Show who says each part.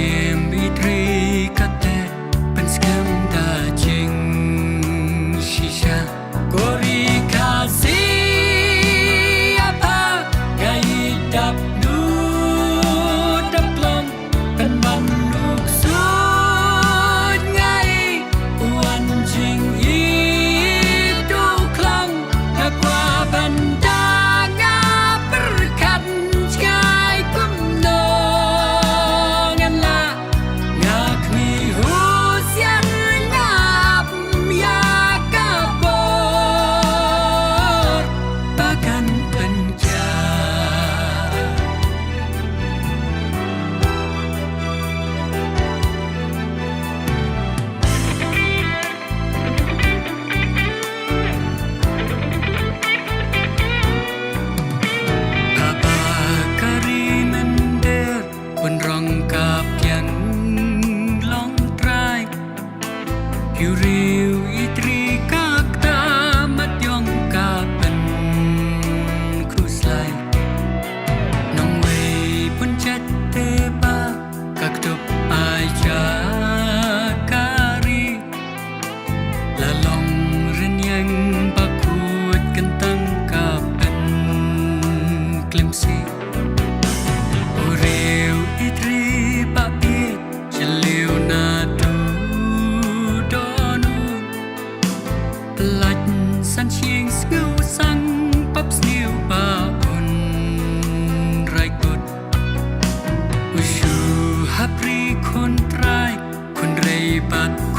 Speaker 1: Mitri kate penskem da jing shisha gori kasi apa gai dap nu dap long kan manuk sud ngai uan jing itu klang takwa banda Riu itri kakta matyong kapen kruslai nong wei pun chatte ba kaktup aja kari lalong renyang bakut kentang kapen klemsi riu itri papi cheliu na san chieng sku sang pap sniu ba un right good ushu hapri kon trai kon rei bat